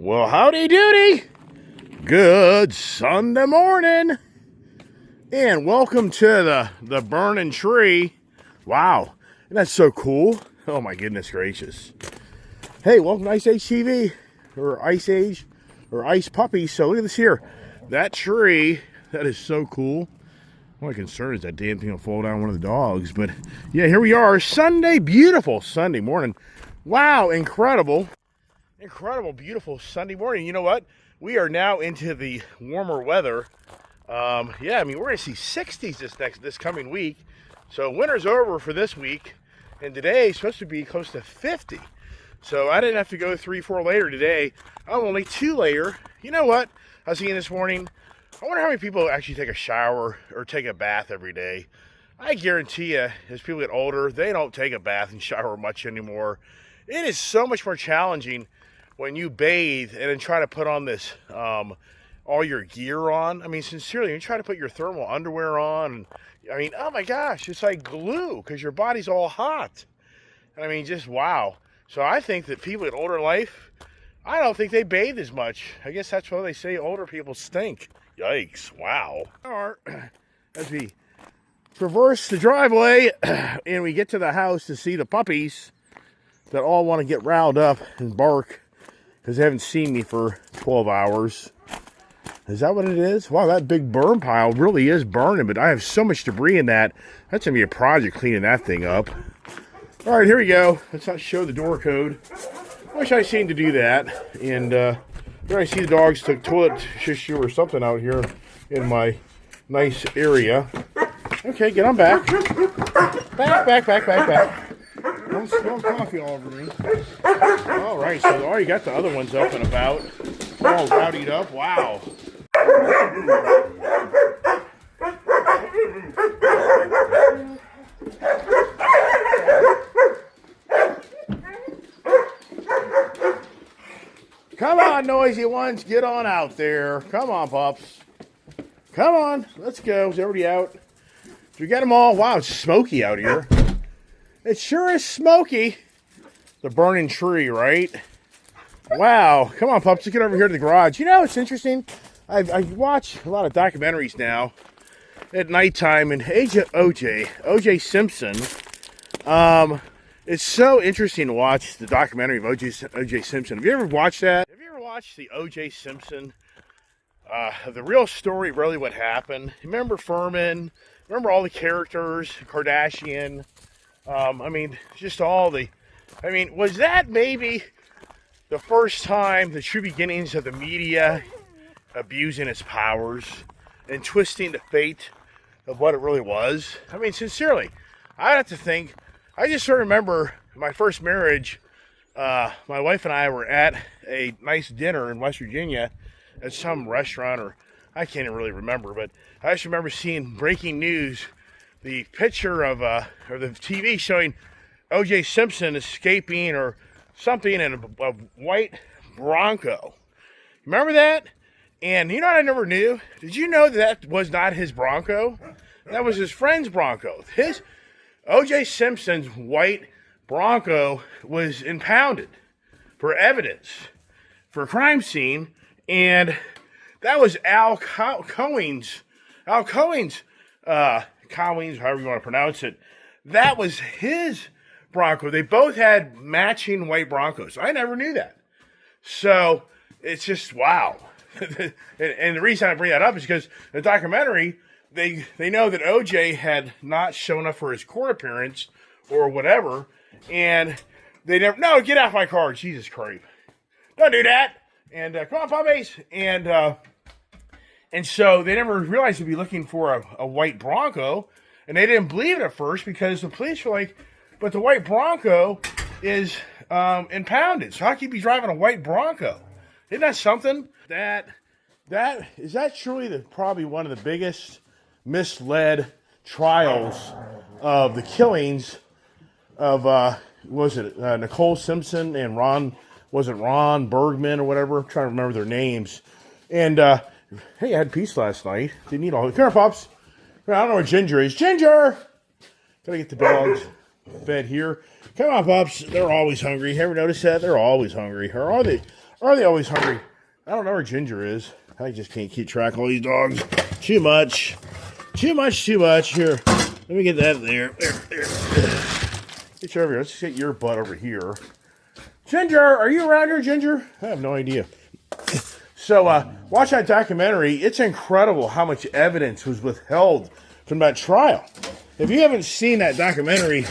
Well, howdy doody. Good Sunday morning. And welcome to the burning tree. Wow, that's so cool. Oh my goodness gracious. Hey, welcome to Ice Age TV, or Ice Age, or Ice Puppies. So look at this here. That tree, that is so cool. My concern is that damn thing will fall down one of the dogs. But yeah, here we are. Sunday, beautiful Sunday morning. Wow, incredible. Incredible, beautiful Sunday morning. You know what? We are now into the warmer weather. Yeah, I mean, we're going to see 60s this coming week. So winter's over for this week. And today is supposed to be close to 50. So I didn't have to go 3-4 layer today. I'm only 2 layer. You know what? I was thinking this morning, I wonder how many people actually take a shower or take a bath every day. I guarantee you, as people get older, they don't take a bath and shower much anymore. It is so much more challenging when you bathe and then try to put on this, all your gear on. I mean, sincerely, you try to put your thermal underwear on. And, I mean, oh my gosh, it's like glue because your body's all hot. I mean, just wow. So I think that people in older life, I don't think they bathe as much. I guess that's why they say older people stink. Yikes, wow. As we traverse the driveway and we get to the house to see the puppies that all want to get riled up and bark because they haven't seen me for 12 hours. Is that what it is? Wow, that big burn pile really is burning, but I have so much debris in that. That's going to be a project cleaning that thing up. All right, here we go. Let's not show the door code. Wish I seen to do that. And there I see the dogs took toilet tissue or something out here in my nice area. Okay, get on back. Back. Don't spill coffee all over me. All right, so already got the other ones up and about. All rowdied up. Wow. Come on, noisy ones. Get on out there. Come on, pups. Come on. Let's go. Is everybody out? Did we get them all? Wow, it's smoky out here. It sure is smoky. The burning tree, right? Wow. Come on, pups. Let's get over here to the garage. You know, it's interesting. I watch a lot of documentaries now at nighttime, and O.J. Simpson. It's so interesting to watch the documentary of O.J. Simpson. Have you ever watched that? Have you ever watched the O.J. Simpson? The real story, really what happened. Remember Furman? Remember all the characters? Kardashian? I mean, just all the... I mean, was that maybe the first time, the true beginnings of the media abusing its powers and twisting the fate of what it really was? I mean, sincerely, I have to think... I just sort of remember my first marriage. My wife and I were at a nice dinner in West Virginia at some restaurant, or I can't even really remember, but I just remember seeing breaking news, the picture of, or the TV showing O.J. Simpson escaping or something in a white Bronco. Remember that? And you know what I never knew? Did you know that was not his Bronco? That was his friend's Bronco. O.J. Simpson's white Bronco was impounded for evidence for a crime scene, and that was Al Cohen's, however you want to pronounce it. That was his Bronco. They both had matching white Broncos. I never knew that. So it's just wow. And the reason I bring that up is because the documentary, they know that OJ had not shown up for his court appearance or whatever, and they never, no, get off my car, Jesus Christ. Don't do that. And come on, puppies. And so they never realized to be looking for a white Bronco, and they didn't believe it at first because the police were like, but the white Bronco is impounded, so how can you be driving a white Bronco? Isn't that something? Is that truly probably one of the biggest misled trials of the killings of Nicole Simpson and Ron Bergman or whatever? I'm trying to remember their names. And hey, I had peace last night. Didn't eat all. Come here, pups. I don't know where Ginger is. Ginger! Gotta get the dogs. fed here. Come on, pups. They're always hungry. Ever notice that? They're always hungry. Or are they always hungry? I don't know where Ginger is. I just can't keep track of all these dogs. Too much. Here, let me get that there. There. Get you over here. Let's get your butt over here. Ginger, are you around here, Ginger? I have no idea. So, watch that documentary. It's incredible how much evidence was withheld from that trial. If you haven't seen that documentary,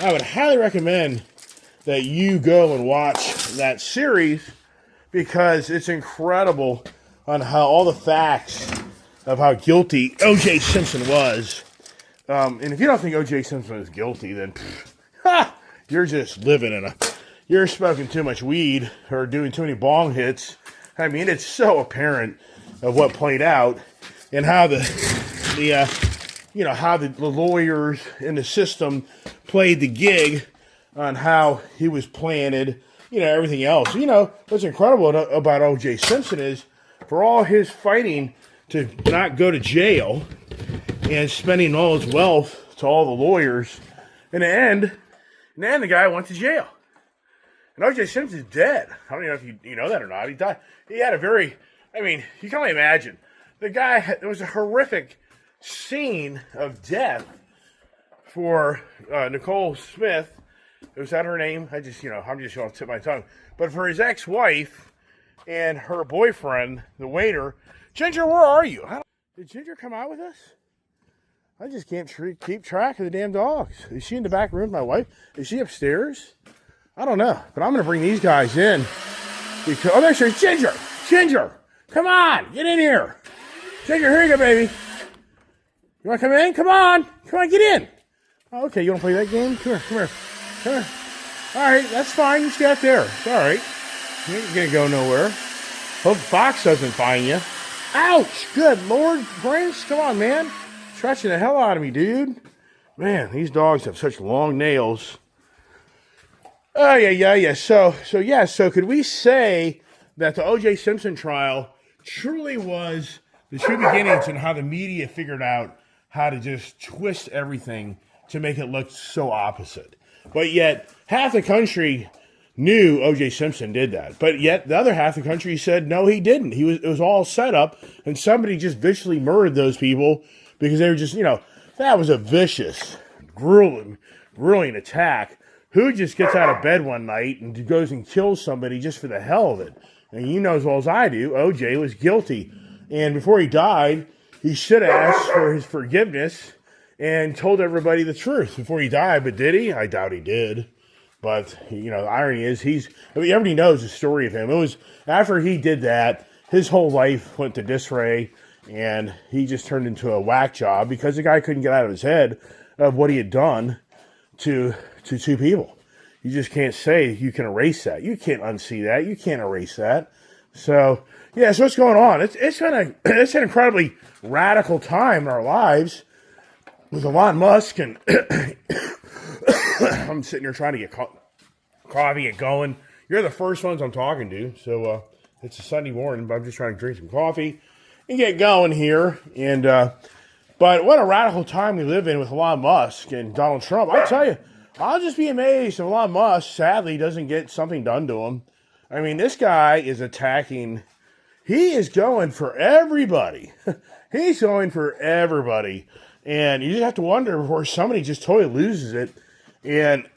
I would highly recommend that you go and watch that series because it's incredible on how all the facts of how guilty O.J. Simpson was. And if you don't think O.J. Simpson is guilty, then you're just you're smoking too much weed or doing too many bong hits. I mean, it's so apparent of what played out and how the lawyers in the system played the gig on how he was planted, everything else. What's incredible about O.J. Simpson is for all his fighting to not go to jail and spending all his wealth to all the lawyers, in the end, the guy went to jail. And O.J. Simpson's dead. I don't know if you know that or not. He died. He had you can only imagine. The guy, it was a horrific scene of death for Nicole Smith. Was that her name? I'm just going to tip my tongue. But for his ex-wife and her boyfriend, the waiter, Ginger, where are you? Did Ginger come out with us? I just can't keep track of the damn dogs. Is she in the back room with my wife? Is she upstairs? I don't know. But I'm going to bring these guys in. Because, there's Ginger. Ginger, come on. Get in here. Ginger, here you go, baby. You want to come in? Come on, get in. Oh, okay, you want to play that game? Come here. All right, that's fine. You stay out there. It's all right. You ain't going to go nowhere. Hope Fox doesn't find you. Ouch! Good Lord, Prince. Come on, man. Stretching the hell out of me, dude. Man, these dogs have such long nails. Oh, yeah. So could we say that the O.J. Simpson trial truly was the true beginnings and how the media figured out how to just twist everything to make it look so opposite? But yet, half the country knew O.J. Simpson did that. But yet, the other half of the country said, no, he didn't. It was all set up, and somebody just viciously murdered those people because they were just, that was a vicious, grueling attack. Who just gets out of bed one night and goes and kills somebody just for the hell of it? And you know as well as I do, O.J. was guilty. And before he died, he should have asked for his forgiveness and told everybody the truth before he died. But did he? I doubt he did. But, the irony is everybody knows the story of him. It was after he did that, his whole life went to disarray, and he just turned into a whack job because the guy couldn't get out of his head of what he had done to two people. You just can't say you can erase that. You can't unsee that. You can't erase that. So what's going on? It's an incredibly radical time in our lives with Elon Musk, and I'm sitting here trying to get coffee, get going. You're the first ones I'm talking to, so it's a Sunday morning, but I'm just trying to drink some coffee and get going here. And but what a radical time we live in with Elon Musk and Donald Trump. I tell you, I'll just be amazed if Elon Musk, sadly, doesn't get something done to him. I mean, this guy is attacking. He is going for everybody. He's going for everybody. And you just have to wonder before somebody just totally loses it and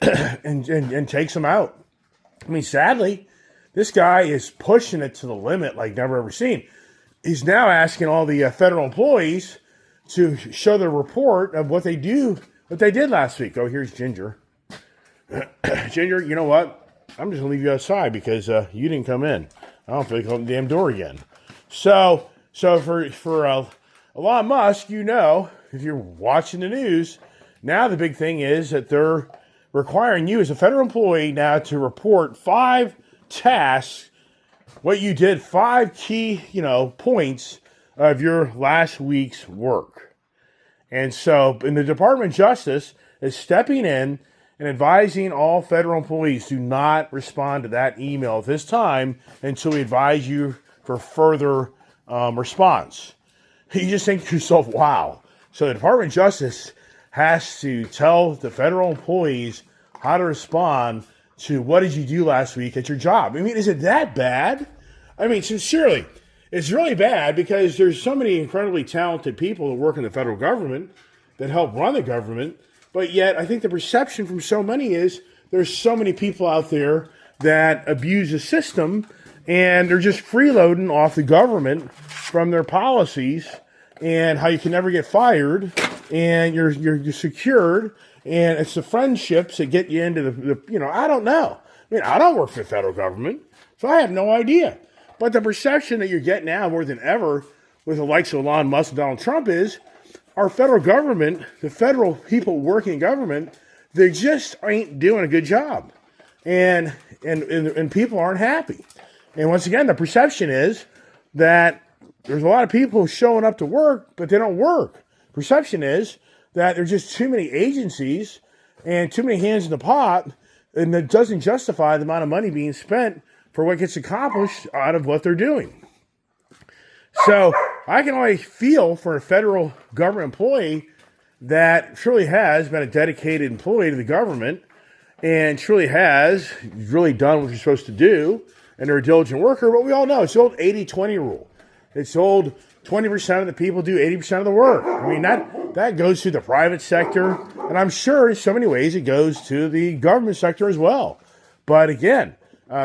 and takes him out. I mean, sadly, this guy is pushing it to the limit like never ever seen. He's now asking all the federal employees to show the report of what they did last week. Oh, here's Ginger. Ginger, you know what? I'm just going to leave you outside because you didn't come in. I don't feel like opening the damn door again. So for Elon Musk, if you're watching the news, now the big thing is that they're requiring you as a federal employee now to report 5 tasks, what you did, 5 key, points of your last week's work. And so, and the Department of Justice is stepping in and advising all federal employees do not respond to that email at this time until we advise you for further response. You just think to yourself, wow. So the Department of Justice has to tell the federal employees how to respond to what did you do last week at your job. I mean, is it that bad? I mean, sincerely, it's really bad because there's so many incredibly talented people that work in the federal government that help run the government. But yet, I think the perception from so many is there's so many people out there that abuse the system and they're just freeloading off the government from their policies and how you can never get fired and you're secured. And it's the friendships that get you into the I don't know. I mean, I don't work for the federal government, so I have no idea. But the perception that you're getting now more than ever with the likes of Elon Musk and Donald Trump is our federal government, the federal people working in government, they just ain't doing a good job. And people aren't happy. And once again, the perception is that there's a lot of people showing up to work, but they don't work. Perception is that there's just too many agencies and too many hands in the pot, and that doesn't justify the amount of money being spent for what gets accomplished out of what they're doing. So I can only feel for a federal government employee that truly has been a dedicated employee to the government and truly has really done what you're supposed to do, and they're a diligent worker. But we all know it's the old 80-20 rule. It's the old 20% of the people do 80% of the work. I mean, that goes to the private sector, and I'm sure in so many ways it goes to the government sector as well. But again,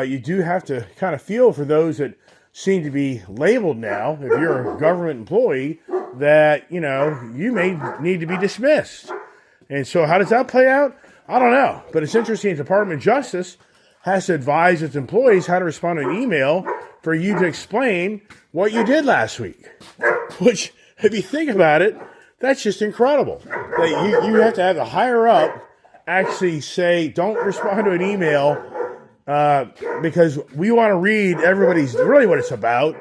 you do have to kind of feel for those that seem to be labeled now, if you're a government employee, that, you may need to be dismissed. And so how does that play out? I don't know. But it's interesting, the Department of Justice has to advise its employees how to respond to an email for you to explain what you did last week. Which, if you think about it, that's just incredible. That you have to have the higher up actually say, don't respond to an email because we want to read everybody's, really what it's about.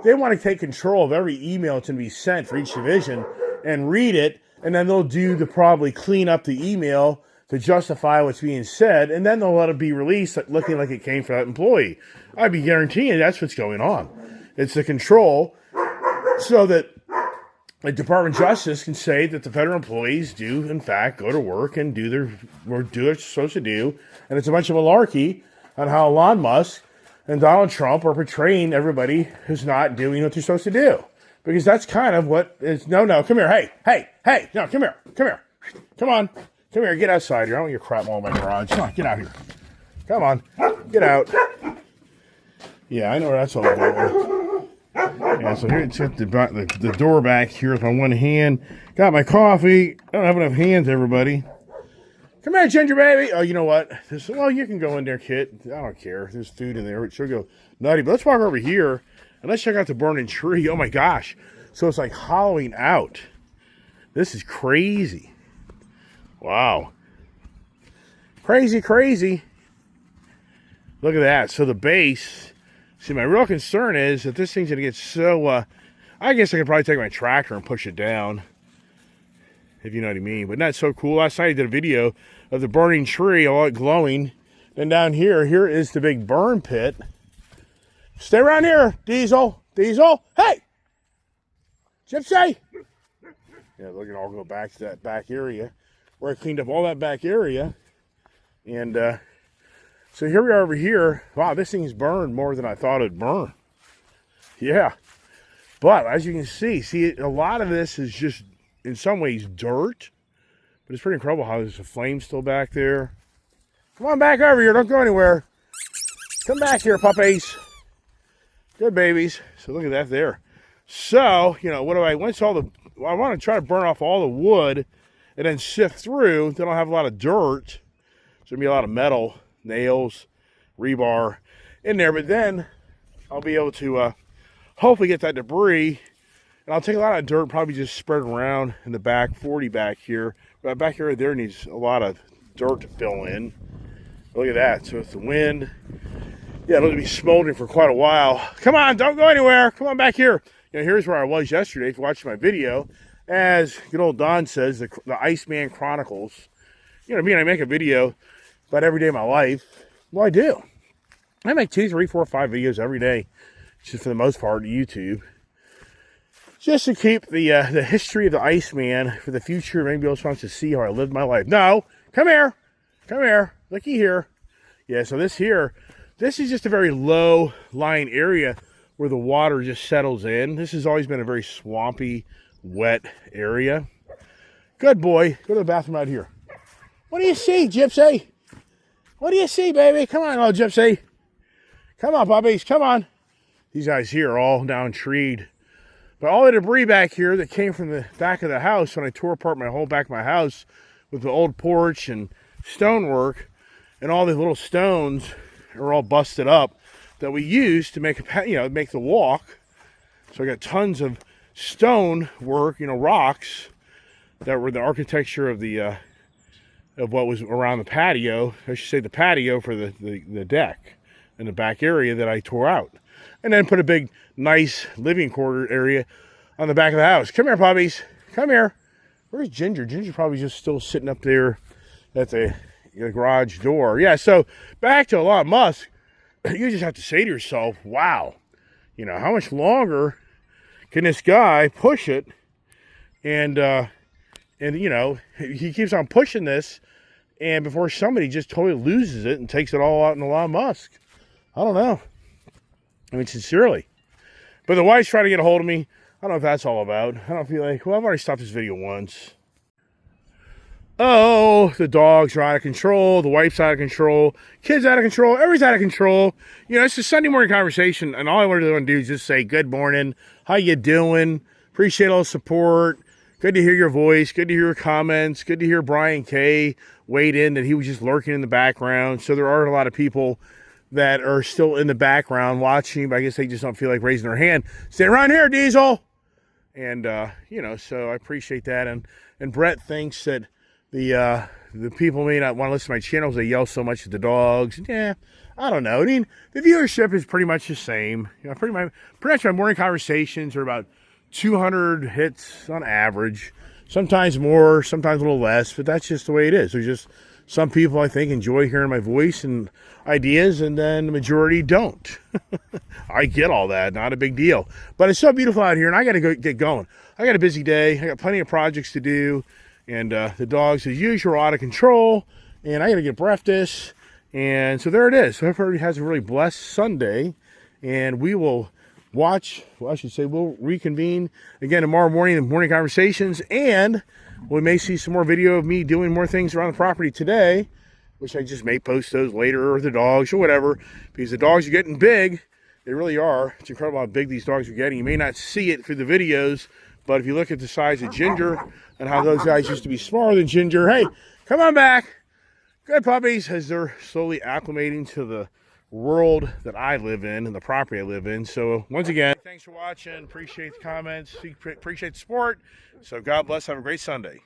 They want to take control of every email that's going to be sent for each division and read it, and then they'll probably clean up the email to justify what's being said, and then they'll let it be released looking like it came from that employee. I'd be guaranteeing that's what's going on. It's the control so that the Department of Justice can say that the federal employees do, in fact, go to work and do what they're supposed to do, and it's a bunch of malarkey on how Elon Musk and Donald Trump are portraying everybody who's not doing what they're supposed to do. Because that's kind of what is, no, come here, hey, no, come here, come on, come here, get outside here, I don't want your crap all in my garage, come on, get out here, come on, get out. Yeah, I know where that's all going. Yeah, so here it's got the door back here with my one hand, got my coffee, I don't have enough hands, everybody. Come here, Ginger baby. Oh, you know what? Well, you can go in there, kid. I don't care. There's food in there. She'll go nutty. But let's walk over here and let's check out the burning tree. Oh, my gosh. So it's like hollowing out. This is crazy. Wow. Crazy. Look at that. So the base. See, my real concern is that this thing's going to get so... I guess I could probably take my tractor and push it down, if you know what I mean. But that's so cool. Last night I did a video of the burning tree, all it glowing. Then down here is the big burn pit. Stay around here, Diesel. Hey! Gypsy! Yeah, look, I'll go back to that back area where I cleaned up all that back area. And so here we are over here. Wow, this thing's burned more than I thought it'd burn. Yeah. But as you can see, a lot of this is just in some ways dirt, but it's pretty incredible how there's a flame still back there. Come on back over here, don't go anywhere. Come back here, puppies. Good babies. So look at that there. So, what do I want to try to burn off all the wood and then sift through. Then I'll have a lot of dirt. There's going to be a lot of metal, nails, rebar in there, but then I'll be able to hopefully get that debris. And I'll take a lot of dirt, probably just spread around in the back, 40 back here. But back here, there needs a lot of dirt to fill in. Look at that. So it's the wind. Yeah, it'll be smoldering for quite a while. Come on, don't go anywhere. Come on back here. Here's where I was yesterday. If you watched my video, as good old Don says, the Iceman Chronicles. You know what I mean? I make a video about every day of my life. Well, I do. I make 2, 3, 4, 5 videos every day, just for the most part, YouTube. just to keep the history of the Iceman for the future. Maybe else wants to see how I lived my life. No, come here. Come here. Looky here. Yeah, so this is just a very low-lying area where the water just settles in. This has always been a very swampy, wet area. Good boy. Go to the bathroom out here. What do you see, Gypsy? What do you see, baby? Come on, little Gypsy. Come on, puppies. Come on. These guys here are all down treed. But all the debris back here that came from the back of the house when I tore apart my whole back of my house with the old porch and stonework, and all the little stones are all busted up that we used to make make the walk. So I got tons of stone work, rocks that were the architecture of the of what was around the patio. I should say the patio for the deck in the back area that I tore out, and then put a big, nice living quarter area on the back of the house. Come here, puppies. Come here. Where's Ginger? Ginger's probably just still sitting up there at the garage door. Yeah. So back to Elon Musk. You just have to say to yourself, wow, how much longer can this guy push it? And he keeps on pushing this, and before somebody just totally loses it and takes it all out in Elon Musk. I don't know. I mean, sincerely. But the wife's trying to get a hold of me. I don't know if that's all about. I don't feel like, I've already stopped this video once. Oh, the dogs are out of control. The wife's out of control. Kids out of control. Everybody's out of control. It's a Sunday morning conversation, and all I want to do is just say good morning. How you doing? Appreciate all the support. Good to hear your voice. Good to hear your comments. Good to hear Brian K. weighed in that he was just lurking in the background. So there are a lot of people that are still in the background watching, but I guess they just don't feel like raising their hand. Stay around here, Diesel. And, so I appreciate that. And Brett thinks that the people may not want to listen to my channels. They yell so much at the dogs. Yeah, I don't know. I mean, the viewership is pretty much the same. Pretty much my morning conversations are about 200 hits on average. Sometimes more, sometimes a little less, but that's just the way it is. There's just some people, I think, enjoy hearing my voice and ideas, and then the majority don't. I get all that. Not a big deal. But it's so beautiful out here, and I got to get going. I got a busy day. I got plenty of projects to do. And the dogs, as usual, are out of control. And I got to get breakfast. And so there it is. So everybody has a really blessed Sunday. And we will we'll reconvene again tomorrow morning in morning conversations. And we may see some more video of me doing more things around the property today, which I just may post those later, or the dogs or whatever. Because the dogs are getting big. They really are. It's incredible how big these dogs are getting. You may not see it through the videos, but if you look at the size of Ginger and how those guys used to be smaller than Ginger, hey, come on back. Good puppies, as they're slowly acclimating to the world that I live in and the property I live in. So once again, thanks for watching. Appreciate the comments. Appreciate the support. So God bless. Have a great Sunday.